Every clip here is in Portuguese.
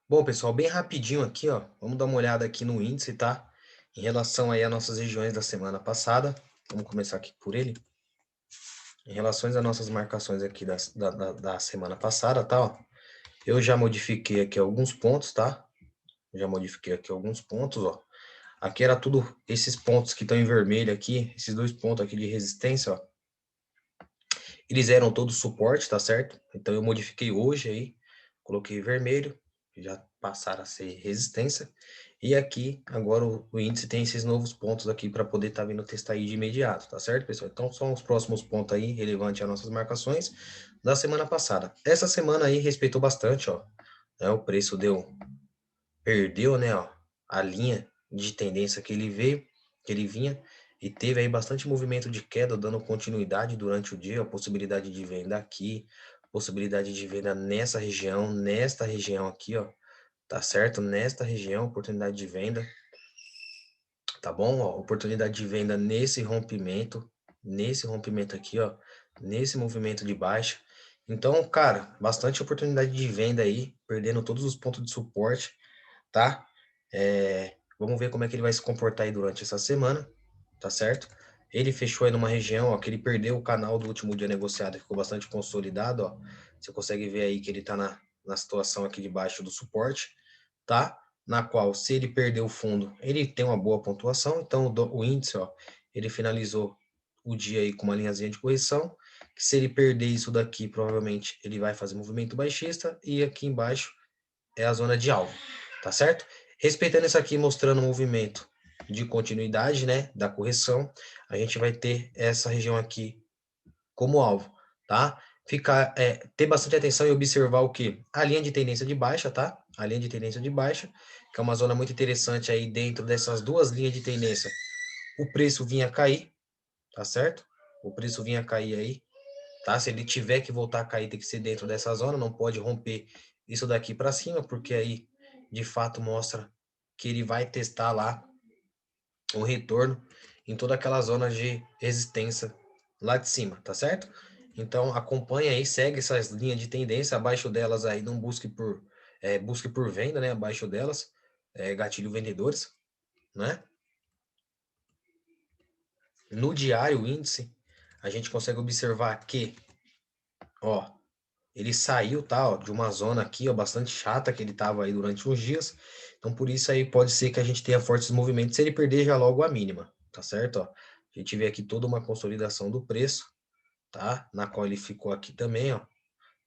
Bom, pessoal, bem rapidinho aqui, ó, vamos dar uma olhada aqui no índice, tá? Em relação aí às nossas regiões da semana passada, vamos começar aqui por ele. Em relação às nossas marcações aqui da semana passada, tá? Ó, eu já modifiquei aqui alguns pontos, tá? Já modifiquei aqui alguns pontos, ó. Aqui era tudo, esses pontos que estão em vermelho aqui, esses dois pontos aqui de resistência, ó. Eles eram todos suporte, tá certo? Então eu modifiquei hoje aí, coloquei vermelho, já passaram a ser resistência. E aqui, agora o índice tem esses novos pontos aqui para poder estar vindo testar aí de imediato, tá certo, pessoal? Então são os próximos pontos aí relevantes às nossas marcações da semana passada. Essa semana aí respeitou bastante, ó. Né, o preço perdeu, né, ó, a linha de tendência que ele veio, que ele vinha, e teve aí bastante movimento de queda, dando continuidade durante o dia, a possibilidade de venda aqui, possibilidade de venda nesta região aqui, ó, tá certo? Nesta região, oportunidade de venda, tá bom? Ó, oportunidade de venda nesse rompimento aqui, ó, nesse movimento de baixa. Então, cara, bastante oportunidade de venda aí, perdendo todos os pontos de suporte, tá? Vamos ver como é que ele vai se comportar aí durante essa semana, tá certo? Ele fechou aí numa região, ó, que ele perdeu o canal do último dia negociado, ficou bastante consolidado, ó. Você consegue ver aí que ele tá na situação aqui debaixo do suporte, tá? Na qual, se ele perder o fundo, ele tem uma boa pontuação, então o índice, ó, ele finalizou o dia aí com uma linhazinha de correção, que se ele perder isso daqui, provavelmente ele vai fazer movimento baixista, e aqui embaixo é a zona de alvo, tá certo? Respeitando isso aqui, mostrando o movimento de continuidade, né, da correção, a gente vai ter essa região aqui como alvo, tá? Ter bastante atenção e observar o que? A linha de tendência de baixa, tá? A linha de tendência de baixa, que é uma zona muito interessante aí dentro dessas duas linhas de tendência. O preço vinha cair, tá certo? O preço vinha cair aí, tá? Se ele tiver que voltar a cair, tem que ser dentro dessa zona, não pode romper isso daqui para cima, porque aí de fato mostra que ele vai testar lá um retorno em toda aquela zona de resistência lá de cima, tá certo? Então acompanha aí, segue essas linhas de tendência, abaixo delas aí não busque por venda, né? Abaixo delas, gatilho vendedores, né? No diário o índice, a gente consegue observar que, ó, ele saiu, tá, ó, de uma zona aqui, ó, bastante chata que ele tava aí durante uns dias. Então, por isso aí pode ser que a gente tenha fortes movimentos se ele perder já logo a mínima, tá certo? Ó, a gente vê aqui toda uma consolidação do preço, tá? Na qual ele ficou aqui também, ó.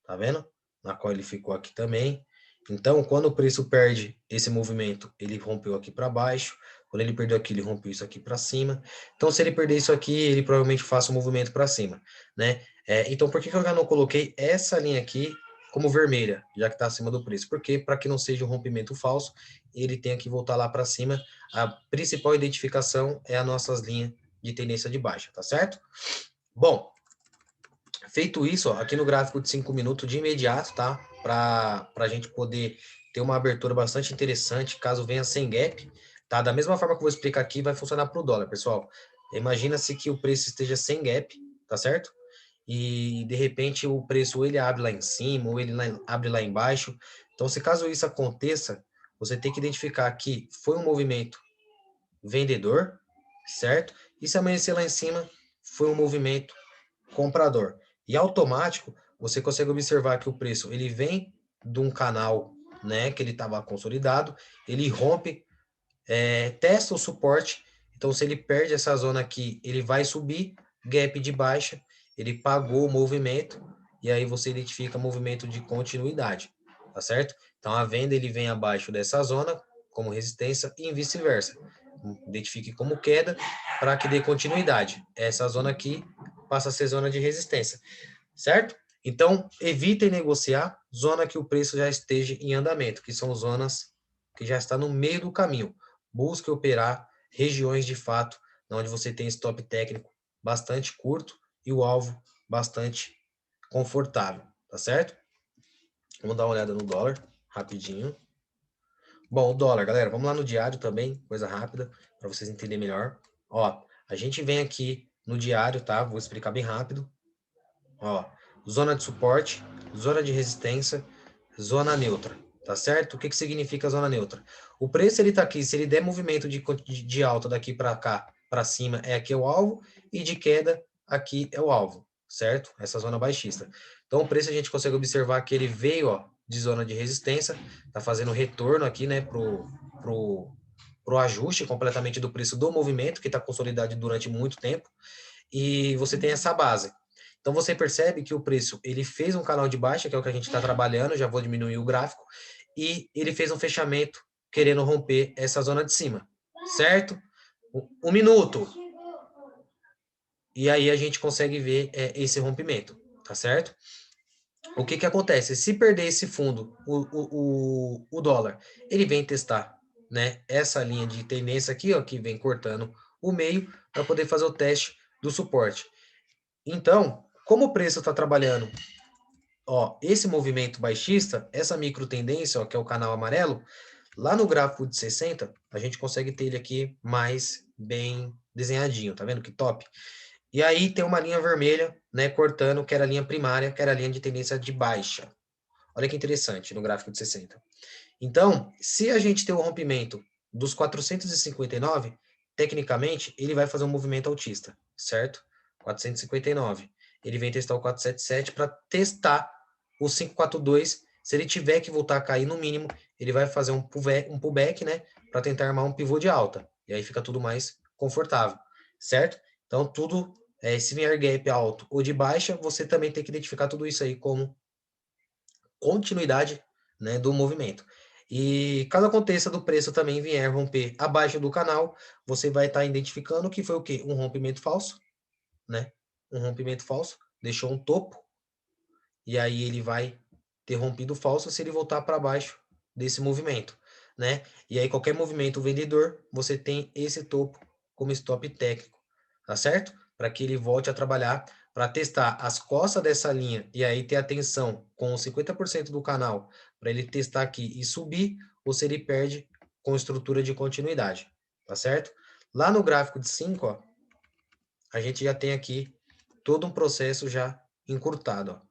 Tá vendo? Na qual ele ficou aqui também. Então, quando o preço perde esse movimento, ele rompeu aqui para baixo. Quando ele perdeu aqui, ele rompeu isso aqui para cima. Então, se ele perder isso aqui, ele provavelmente faça um movimento para cima, né? Então, por que eu já não coloquei essa linha aqui como vermelha, já que está acima do preço? Porque para que não seja um rompimento falso, ele tenha que voltar lá para cima. A principal identificação é as nossas linhas de tendência de baixa, tá certo? Bom, feito isso, ó, aqui no gráfico de 5 minutos de imediato, tá? Para a gente poder ter uma abertura bastante interessante, caso venha sem gap, tá? Da mesma forma que eu vou explicar aqui, vai funcionar para o dólar, pessoal. Imagina-se que o preço esteja sem gap, tá certo? E de repente o preço ou ele abre lá em cima, ou ele abre lá embaixo. Então, se caso isso aconteça, você tem que identificar que foi um movimento vendedor, certo? E se amanhecer lá em cima, foi um movimento comprador. E automático, você consegue observar que o preço ele vem de um canal, né, que ele estava consolidado, ele rompe, testa o suporte. Então, se ele perde essa zona aqui, ele vai subir, gap de baixa, ele pagou o movimento e aí você identifica movimento de continuidade, tá certo? Então, a venda ele vem abaixo dessa zona como resistência e vice-versa. Identifique como queda para que dê continuidade. Essa zona aqui passa a ser zona de resistência, certo? Então, evitem negociar zona que o preço já esteja em andamento, que são zonas que já está no meio do caminho. Busque operar regiões de fato, onde você tem stop técnico bastante curto e o alvo bastante confortável, tá certo? Vamos dar uma olhada no dólar, rapidinho. Bom, o dólar, galera, vamos lá no diário também, coisa rápida, para vocês entenderem melhor. Ó, a gente vem aqui no diário, tá? Vou explicar bem rápido. Ó, zona de suporte, zona de resistência, zona neutra, tá certo? O que que significa a zona neutra? O preço ele tá aqui, se ele der movimento de alta daqui para cá, para cima, é aqui o alvo, e de queda, aqui é o alvo, certo? Essa zona baixista. Então, o preço a gente consegue observar que ele veio, ó, de zona de resistência, tá fazendo retorno aqui, né, pro ajuste completamente do preço do movimento, que está consolidado durante muito tempo, e você tem essa base. Então você percebe que o preço, ele fez um canal de baixa, que é o que a gente está trabalhando, já vou diminuir o gráfico, e ele fez um fechamento querendo romper essa zona de cima, certo? Um minuto. E aí a gente consegue ver esse rompimento, tá certo? O que que acontece? Se perder esse fundo, o dólar, ele vem testar, né, essa linha de tendência aqui, ó, que vem cortando o meio para poder fazer o teste do suporte. Então, como o preço está trabalhando, ó, esse movimento baixista, essa micro tendência, ó, que é o canal amarelo, lá no gráfico de 60, a gente consegue ter ele aqui mais bem desenhadinho, tá vendo que top? E aí tem uma linha vermelha, né, cortando, que era a linha primária, que era a linha de tendência de baixa. Olha que interessante no gráfico de 60. Então, se a gente tem o rompimento dos 459, tecnicamente, ele vai fazer um movimento altista, certo? 459. Ele vem testar o 477 para testar o 542. Se ele tiver que voltar a cair no mínimo, ele vai fazer um pullback, né? Para tentar armar um pivô de alta. E aí fica tudo mais confortável, certo? Então, tudo, se vier gap alto ou de baixa, você também tem que identificar tudo isso aí como continuidade, né, do movimento. E caso aconteça do preço também vier romper abaixo do canal, você vai estar identificando que foi o quê? Um rompimento falso, né? Um rompimento falso, deixou um topo, e aí ele vai ter rompido falso se ele voltar para baixo desse movimento, né? E aí qualquer movimento vendedor, você tem esse topo como stop técnico, tá certo? Para que ele volte a trabalhar para testar as costas dessa linha e aí ter atenção com os 50% do canal para ele testar aqui e subir, ou se ele perde com estrutura de continuidade, tá certo? Lá no gráfico de 5, ó, a gente já tem aqui todo um processo já encurtado, ó,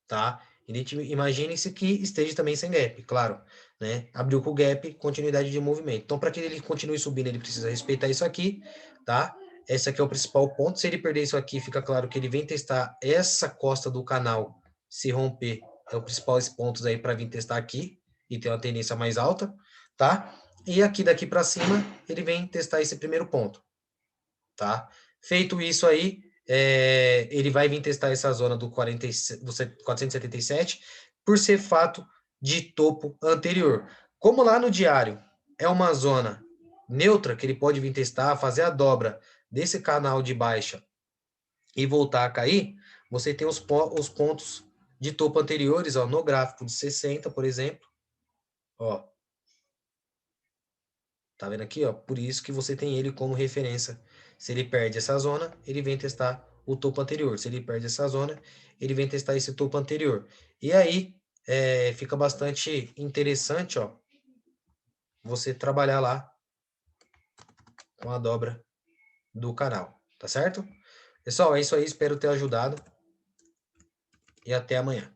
tá? Imagine-se que esteja também sem gap, claro, né? Abriu com o gap, continuidade de movimento. Então, para que ele continue subindo, ele precisa respeitar isso aqui, tá? Esse aqui é o principal ponto. Se ele perder isso aqui, fica claro que ele vem testar essa costa do canal, se romper, é o principal pontos aí para vir testar aqui e ter uma tendência mais alta, tá? E aqui daqui para cima, ele vem testar esse primeiro ponto, tá? Feito isso aí, ele vai vir testar essa zona do 477 por ser fato de topo anterior. Como lá no diário é uma zona neutra que ele pode vir testar, fazer a dobra desse canal de baixa e voltar a cair, você tem os pontos de topo anteriores, ó, no gráfico de 60, por exemplo, ó. Tá vendo aqui, ó? Por isso que você tem ele como referência. Se ele perde essa zona, ele vem testar o topo anterior. Se ele perde essa zona, ele vem testar esse topo anterior. E aí, fica bastante interessante, ó, você trabalhar lá com a dobra do canal, tá certo? Pessoal, é isso aí. Espero ter ajudado e até amanhã.